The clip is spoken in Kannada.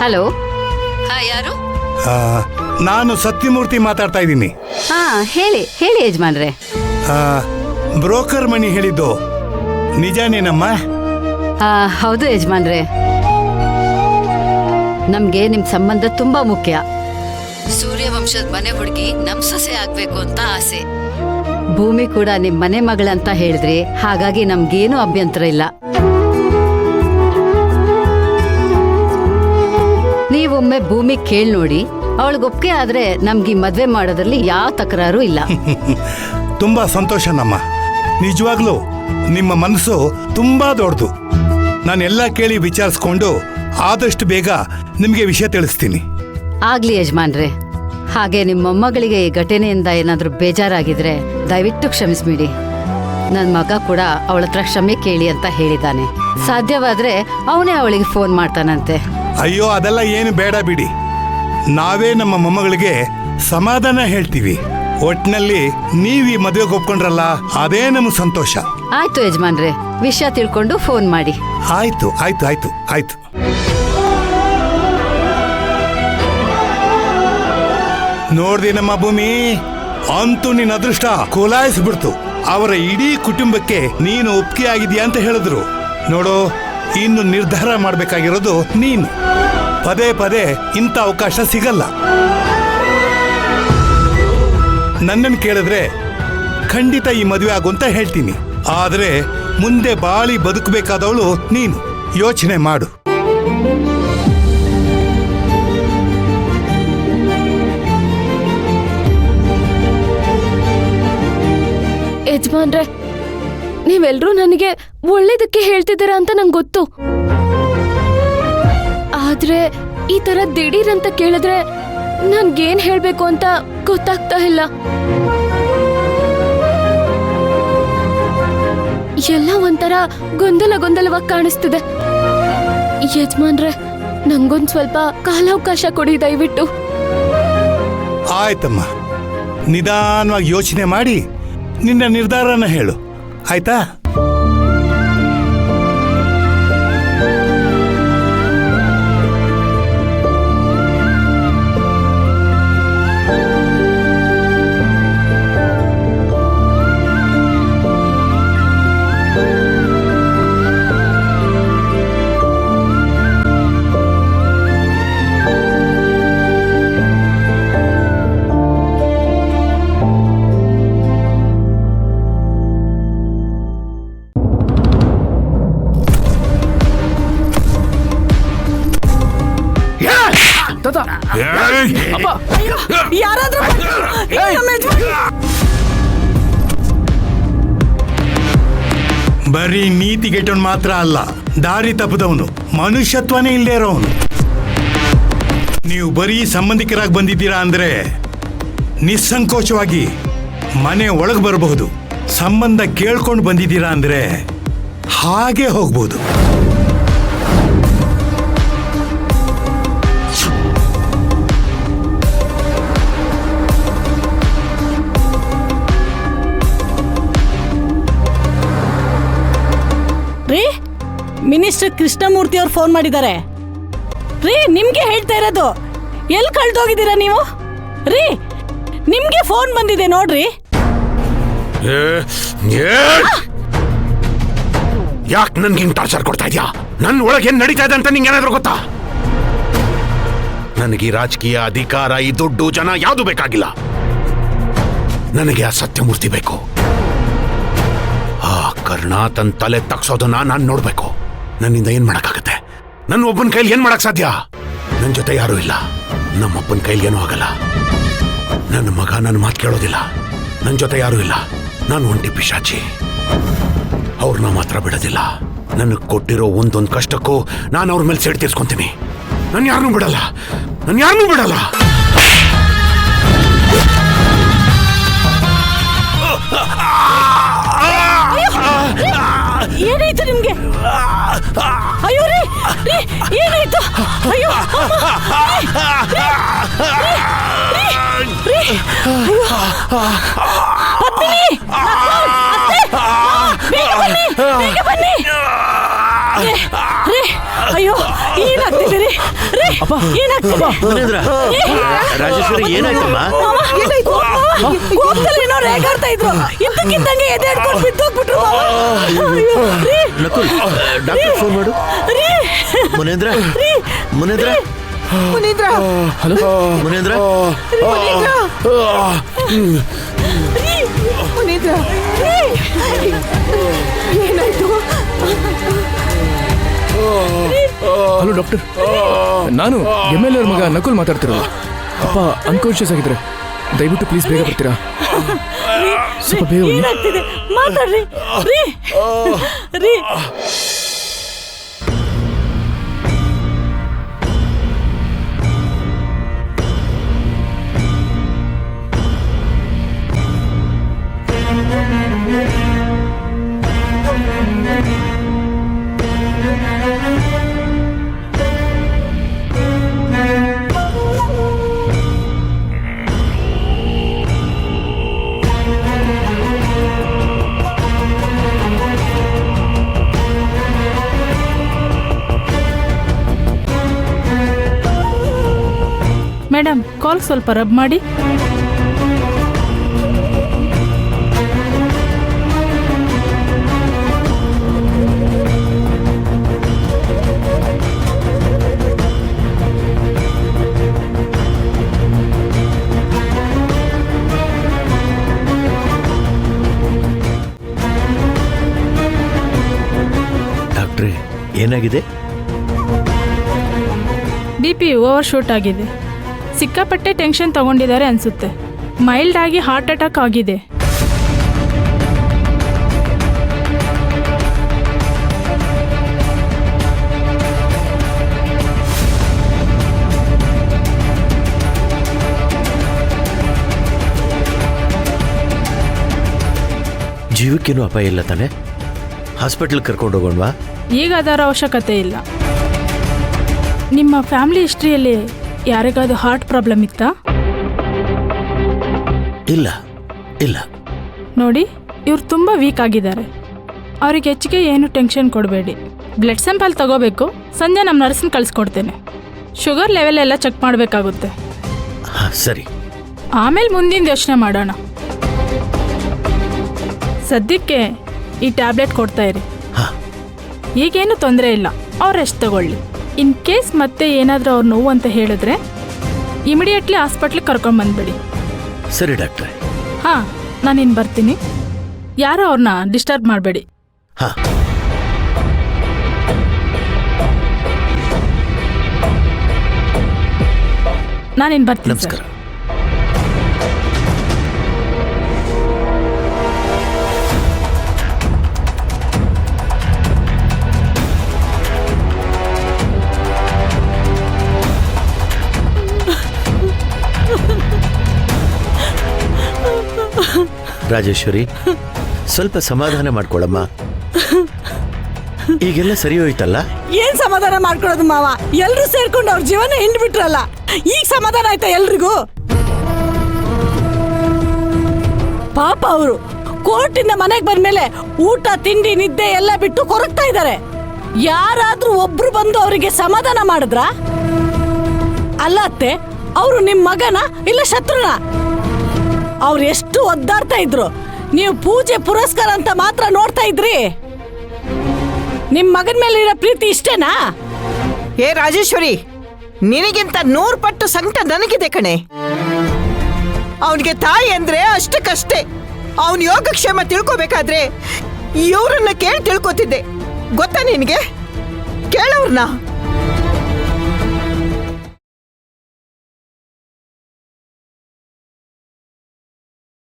ಹಲೋ. ಯಾರು? ನಾನು ಸತ್ಯಮೂರ್ತಿ ಮಾತಾಡ್ತಾ ಇದ್ದೀನಿ. ಹೇಳಿ ಹೇಳಿ ಯಜಮಾನ್ರೆ. ಬ್ರೋಕರ್ ಮಣಿ ಹೇಳಿದ್ದು ನಿಜಾನೇನಮ್ಮ? ಹೌದು ಯಜಮಾನ್ರೆ, ನಮ್ಗೆ ನಿಮ್ ಸಂಬಂಧ ತುಂಬಾ ಮುಖ್ಯ. ಸೂರ್ಯವಂಶದ ಮನೆ ಹುಡುಗಿ ನಮ್ ಸೊಸೆ ಆಗ್ಬೇಕು ಅಂತ ಆಸೆ. ಭೂಮಿ ಕೂಡ ನಿಮ್ ಮನೆ ಮಗಳಂತ ಹೇಳಿದ್ರಿ, ಹಾಗಾಗಿ ನಮ್ಗೇನು ಅಭ್ಯಂತರ ಇಲ್ಲ. ನೀವೊಮ್ಮೆ ಭೂಮಿ ಕೇಳ್ ನೋಡಿ, ಅವಳಿಗೊಪ್ಪಿಗೆ ಆದ್ರೆ ನಮ್ಗೆ ಮದ್ವೆ ಮಾಡೋದ್ರಲ್ಲಿ ಯಾವ ತಕರಾರು ಇಲ್ಲ. ತುಂಬಾ ಸಂತೋಷ ನಮ್ಮ. ನಿಜವಾಗ್ಲೂ ನಿಮ್ಮ ಮನಸ್ಸು ತುಂಬಾ ದೊಡ್ಡದು. ನಾನೆಲ್ಲ ಕೇಳಿ ವಿಚಾರಿಸ್ಕೊಂಡು ಆದಷ್ಟು ಬೇಗ ನಿಮ್ಗೆ ವಿಷಯ ತಿಳಿಸ್ತೀನಿ. ಆಗ್ಲಿ ಯಜಮಾನ್ರೆ. ಹಾಗೆ ನಿಮ್ಮ ಮೊಮ್ಮಗಳಿಗೆ ಈ ಘಟನೆಯಿಂದ ಏನಾದ್ರೂ ಬೇಜಾರಾಗಿದ್ರೆ ದಯವಿಟ್ಟು ಕ್ಷಮಿಸ್ಬಿಡಿ. ನನ್ ಮಗ ಕೂಡ ಅವಳ ಹತ್ರ ಕ್ಷಮೆ ಕೇಳಿ ಅಂತ ಹೇಳಿದ್ದಾನೆ. ಸಾಧ್ಯವಾದ್ರೆ ಅವನೇ ಅವಳಿಗೆ ಫೋನ್ ಮಾಡ್ತಾನಂತೆ. ಅಯ್ಯೋ, ಅದೆಲ್ಲ ಏನು ಬೇಡ ಬಿಡಿ. ನಾವೇ ನಮ್ಮ ಮೊಮ್ಮಗಳಿಗೆ ಸಮಾಧಾನ ಹೇಳ್ತೀವಿ. ಒಟ್ನಲ್ಲಿ ನೀವ್ ಈ ಮದುವೆಗೆ ಒಪ್ಕೊಂಡ್ರಲ್ಲ, ಅದೇ ನಮ್ಗೆ ಸಂತೋಷ. ಆಯ್ತು ಯಜಮಾನ್ರೆ, ವಿಷಯ ತಿಳ್ಕೊಂಡು ಫೋನ್ ಮಾಡಿ. ಆಯ್ತು ಆಯ್ತು ಆಯ್ತು ಆಯ್ತು. ನೋಡ್ದಿ ನಮ್ಮ ಭೂಮಿ, ಅಂತೂ ನಿನ್ನ ಅದೃಷ್ಟ ಕುಲಾಯಿಸ್ಬಿಡ್ತು. ಅವರ ಇಡೀ ಕುಟುಂಬಕ್ಕೆ ನೀನು ಒಪ್ಪಿಗೆ ಆಗಿದೀಯ ಅಂತ ಹೇಳಿದ್ರು. ನೋಡು, ಇನ್ನು ನಿರ್ಧಾರ ಮಾಡ್ಬೇಕಾಗಿರೋದು ನೀನು. ಪದೇ ಪದೇ ಇಂಥ ಅವಕಾಶ ಸಿಗಲ್ಲ. ನನ್ನನ್ನು ಕೇಳಿದ್ರೆ ಖಂಡಿತ ಈ ಮದುವೆ ಆಗು ಅಂತ ಹೇಳ್ತೀನಿ. ಆದ್ರೆ ಮುಂದೆ ಬಾಳಿ ಬದುಕಬೇಕಾದವಳು ನೀನು. ಯೋಚನೆ ಮಾಡು. ಯಜಮಾನ್ರೆ, ನೀವೆಲ್ರೂ ನನಗೆ ಒಳ್ಳೇದಕ್ಕೆ ಹೇಳ್ತಿದ್ದೀರಾ ಅಂತ ನಂಗೆ ಗೊತ್ತು. ಆದ್ರೆ ಈ ತರ ದಿಢೀರ್ ಅಂತ ಕೇಳಿದ್ರೆ ನನ್ಗೇನ್ ಹೇಳ್ಬೇಕು ಅಂತ ಗೊತ್ತಾಗ್ತಾ ಇಲ್ಲ. ಎಲ್ಲ ಒಂಥರ ಗೊಂದಲವಾಗಿ ಕಾಣಿಸ್ತಿದೆ. ಯಜಮಾನ್ರೆ, ನಂಗೊಂದ್ ಸ್ವಲ್ಪ ಕಾಲಾವಕಾಶ ಕೊಡಿ ದಯವಿಟ್ಟು. ಆಯ್ತಮ್ಮ, ನಿಧಾನವಾಗಿ ಯೋಚನೆ ಮಾಡಿ ನಿನ್ನ ನಿರ್ಧಾರನ ಹೇಳು, ಆಯ್ತಾ? ಬರೀ ನೀತಿಗೆಟ್ಟವನು ಮಾತ್ರ ಅಲ್ಲ, ದಾರಿ ತಪ್ಪದವನು, ಮನುಷ್ಯತ್ವನೇ ಇಲ್ಲದೆ ಇರೋವನು. ನೀವು ಬರೀ ಸಂಬಂಧಿಕರಾಗಿ ಬಂದಿದ್ದೀರಾ ಅಂದ್ರೆ ನಿಸ್ಸಂಕೋಚವಾಗಿ ಮನೆ ಒಳಗೆ ಬರಬಹುದು. ಸಂಬಂಧ ಕೇಳ್ಕೊಂಡು ಬಂದಿದ್ದೀರಾ ಅಂದ್ರೆ ಹಾಗೆ ಹೋಗ್ಬೋದು. ರೀ, ಮಿನಿಸ್ಟರ್ ಕೃಷ್ಣಮೂರ್ತಿ ಅವ್ರು ಫೋನ್ ಮಾಡಿದ್ದಾರೆ ರೀ. ನಿಮ್ಗೆ ಹೇಳ್ತಾ ಇರೋದು, ಎಲ್ಲಿ ಕಳ್ದೋಗಿದ್ದೀರಾ ನೀವು? ರೀ, ನಿಮ್ಗೆ ಫೋನ್ ಬಂದಿದೆ ನೋಡ್ರಿ. ಯಾಕೆ ನನ್ಗೆ ಹಿಂಗ್ ಟಾರ್ಚರ್ ಕೊಡ್ತಾ ಇದ್ಯಾ? ನನ್ನ ಒಳಗೆ ಏನ್ ನಡೀತಾ ಇದೆ ಅಂತ ನಿಂಗೆ ಏನಾದ್ರೂ ಗೊತ್ತಾ? ನನಗೆ ಈ ರಾಜಕೀಯ ಅಧಿಕಾರ, ಈ ದುಡ್ಡು, ಜನ ಯಾವುದು ಬೇಕಾಗಿಲ್ಲ. ನನಗೆ ಆ ಸತ್ಯಮೂರ್ತಿ ಬೇಕು. ಆ ಕರ್ಣ ತನ್ನ ತಲೆ ತಗ್ಸೋದನ್ನ ನಾನು ನೋಡ್ಬೇಕು. ನನ್ನಿಂದ ಏನ್ ಮಾಡಕ್ಕಾಗತ್ತೆ? ನನ್ನ ಒಬ್ಬನ ಕೈಲಿ ಏನ್ ಮಾಡಕ್ ಸಾಧ್ಯ? ನನ್ನ ಜೊತೆ ಯಾರೂ ಇಲ್ಲ. ನಮ್ಮಪ್ಪನ ಕೈಲಿ ಏನೂ ಆಗಲ್ಲ. ನನ್ನ ಮಗ ನನ್ನ ಮಾತು ಕೇಳೋದಿಲ್ಲ. ನನ್ನ ಜೊತೆ ಯಾರೂ ಇಲ್ಲ. ನಾನು ಒಂಟಿ ಪಿಶಾಚಿ. ಅವ್ರನ್ನ ಮಾತ್ರ ಬಿಡೋದಿಲ್ಲ. ನನಗೆ ಕೊಟ್ಟಿರೋ ಒಂದೊಂದು ಕಷ್ಟಕ್ಕೂ ನಾನು ಅವ್ರ ಮೇಲೆ ಸೇಡ್ ತೀರ್ಸ್ಕೊಂತೀನಿ. ನಾನು ಯಾರನ್ನೂ ಬಿಡಲ್ಲ. ಏನಾಯ್ತು ನಿಮ್ಗೆ? ಅಯ್ಯೋ ರೀ, ಏನಾಯ್ತು? ಅಯ್ಯೋ ಪತ್ನಿ, ಬೇಗ ಬನ್ನಿ. ಅಯ್ಯೋ, ಏನಾಗ್ತಿದೆ ರೀ? ರೀ, ಏನಾಗ್ತಿದೆ? ಮುನೇಂದ್ರ, ರಾಜೇಶ್ವರಿ ಏನಾಯ್ತಮ್ಮ? ಕೋಪದಲ್ಲೇನೋ ರೇಗಾಡ್ತಾ ಇದ್ರು, ಇದ್ದಕ್ಕಿದ್ದಂಗೆ ಎದೆ ಹಿಡ್ಕೊಂಡು ಬಿದ್ದೋಗ್ಬಿಟ್ರು ಮಾವ. ಅಯ್ಯೋ, ರೀ, ನಕುಲ್, ಡಾಕ್ಟರ್ ಫೋನ್ ಮಾಡು. ರೀ, ಮುನೇಂದ್ರ, ಮುನೇಂದ್ರ, ಮುನೀಂದ್ರ, ಮುನೇಂದ್ರ, ಮುನೀಂದ್ರ, ಏನಾಯ್ತು? ಹಲೋ ಡಾಕ್ಟರ್, ನಾನು MLA ಅವ್ರ ಮಗ ನಕುಲ್ ಮಾತಾಡ್ತಿರೋದು. ಅಪ್ಪ ಅನ್ಕಾನ್ಶಿಯಸ್ ಆಗಿದ್ರೆ ದಯವಿಟ್ಟು ಪ್ಲೀಸ್ ಬೇಗ ಬರ್ತೀರಾ? ಸ್ವಲ್ಪ ಬೇಗ ಬನ್ನಿ. ಏನಾಗ್ತಿದೆ? ಮಾತಾಡ್ರಿ. ರೀ, ರೀ. ಮೇಡಮ್, ಕಾಲ್ ಸ್ವಲ್ಪ ರಬ್ ಮಾಡಿ. ಡಾಕ್ಟ್ರೇ, ಏನಾಗಿದೆ? BP ಓವರ್ ಶೂಟ್ ಆಗಿದೆ. ಸಿಕ್ಕಾಪಟ್ಟೆ ಟೆನ್ಷನ್ ತಗೊಂಡಿದ್ದಾರೆ ಅನ್ಸುತ್ತೆ. ಮೈಲ್ಡ್ ಆಗಿ ಹಾರ್ಟ್ ಅಟ್ಯಾಕ್ ಆಗಿದೆ. ಜೀವಕ್ಕೇನು ಅಪಾಯ ಇಲ್ಲ ತಾನೆ? ಹಾಸ್ಪಿಟಲ್ ಕರ್ಕೊಂಡು ಹೋಗೋಣವಾ? ಈಗ ಅದರ ಅವಶ್ಯಕತೆ ಇಲ್ಲ. ನಿಮ್ಮ ಫ್ಯಾಮಿಲಿ ಹಿಸ್ಟ್ರಿಯಲ್ಲಿ ಯಾರಿಗಾದ್ರೂ ಹಾರ್ಟ್ ಪ್ರಾಬ್ಲಮ್ ಇತ್ತಾ? ಇಲ್ಲ ಇಲ್ಲ. ನೋಡಿ, ಇವ್ರು ತುಂಬ ವೀಕ್ ಆಗಿದ್ದಾರೆ. ಅವ್ರಿಗೆ ಹೆಚ್ಚಿಗೆ ಏನು ಟೆನ್ಷನ್ ಕೊಡಬೇಡಿ. ಬ್ಲಡ್ ಸ್ಯಾಂಪಲ್ ತಗೋಬೇಕು. ಸಂಜೆ ನಮ್ಮ ನರ್ಸ್ನ ಕಳಿಸ್ಕೊಡ್ತೇನೆ. ಶುಗರ್ ಲೆವೆಲ್ ಎಲ್ಲ ಚೆಕ್ ಮಾಡಬೇಕಾಗುತ್ತೆ. ಹಾಂ, ಸರಿ. ಆಮೇಲೆ ಮುಂದಿನ ಯೋಚನೆ ಮಾಡೋಣ. ಸದ್ಯಕ್ಕೆ ಈ ಟ್ಯಾಬ್ಲೆಟ್ ಕೊಡ್ತಾ ಇರಿ. ಹಾಂ, ಈಗೇನು ತೊಂದರೆ ಇಲ್ಲ. ಅವ್ರು ರೆಸ್ಟ್ ತಗೊಳ್ಳಿ. ಇನ್ ಕೇಸ್ ಮತ್ತೆ ಏನಾದರೂ ಅವ್ರು ನೋವು ಅಂತ ಹೇಳಿದ್ರೆ ಇಮಿಡಿಯೇಟ್ಲಿ ಹಾಸ್ಪಿಟ್ಲಿಗೆ ಕರ್ಕೊಂಬಂದ್ಬಿಡಿ. ಸರಿ ಡಾಕ್ಟ್ರೆ. ಹಾಂ, ನಾನಿನ್ನು ಬರ್ತೀನಿ. ಯಾರೂ ಅವ್ರನ್ನ ಡಿಸ್ಟರ್ಬ್ ಮಾಡಬೇಡಿ. ಹಾಂ. ನಾನಿನ್ನು ಬರ್ತೀನಿ. ನಮಸ್ಕಾರ. ರಾಜೇಶ್ವರಿ, ಸ್ವಲ್ಪ ಸಮಾಧಾನ ಮಾಡ್ಕೊಳಮ್ಮ. ಈಗೆಲ್ಲ ಸರಿ ಹೋಯ್ತಲ್ಲ? ಏನ್ ಸಮಾಧಾನ ಮಾಡ್ಕೊಳ್ಳೋದು ಮಾವ? ಎಲ್ರು ಸೇರ್ಕೊಂಡು ಅವ್ರ ಜೀವನ ಹಿಂಡ್ಬಿಟ್ರಲ್ಲ, ಈಗ ಸಮಾಧಾನ ಆಯ್ತಾ ಎಲ್ರಿಗೂ? ಪಾಪ ಅವರು ಕೋರ್ಟಿಂದ ಮನೆಗೆ ಬಂದ್ಮೇಲೆ ಊಟ ತಿಂಡಿ ನಿದ್ದೆ ಎಲ್ಲ ಬಿಟ್ಟು ಕೊರಗ್ತಾ ಇದ್ದಾರೆ. ಯಾರಾದ್ರೂ ಒಬ್ರು ಬಂದು ಅವರಿಗೆ ಸಮಾಧಾನ ಮಾಡಿದ್ರ? ಅಲ್ಲ ಅತ್ತೆ, ಅವರು ನಿಮ್ ಮಗನ ಇಲ್ಲ ಶತ್ರುನ? ಅವ್ರು ಎಷ್ಟು ಒದ್ದಾಡ್ತಾ ಇದ್ರು, ನೀವು ಪೂಜೆ ಪುರಸ್ಕಾರ ಅಂತ ಮಾತ್ರ ನೋಡ್ತಾ ಇದ್ರಿ. ನಿಮ್ ಮಗನ ಮೇಲೆ ಇರೋ ಪ್ರೀತಿ ಇಷ್ಟೇನಾ? ಏ ರಾಜೇಶ್ವರಿ, ನಿನಗಿಂತ 100 ಪಟ್ಟು ಸಂಕಟ ನನಗಿದೆ ಕಣೆ. ಅವನಿಗೆ ತಾಯಿ ಅಂದ್ರೆ ಅಷ್ಟಕ್ಕಷ್ಟೇ. ಅವನ ಯೋಗಕ್ಷೇಮ ತಿಳ್ಕೊಬೇಕಾದ್ರೆ ಇವ್ರನ್ನ ಕೇಳಿ ತಿಳ್ಕೊತಿದ್ದೆ. ಗೊತ್ತಾ ನಿನಗೆ? ಕೇಳವ್ರನ್ನ.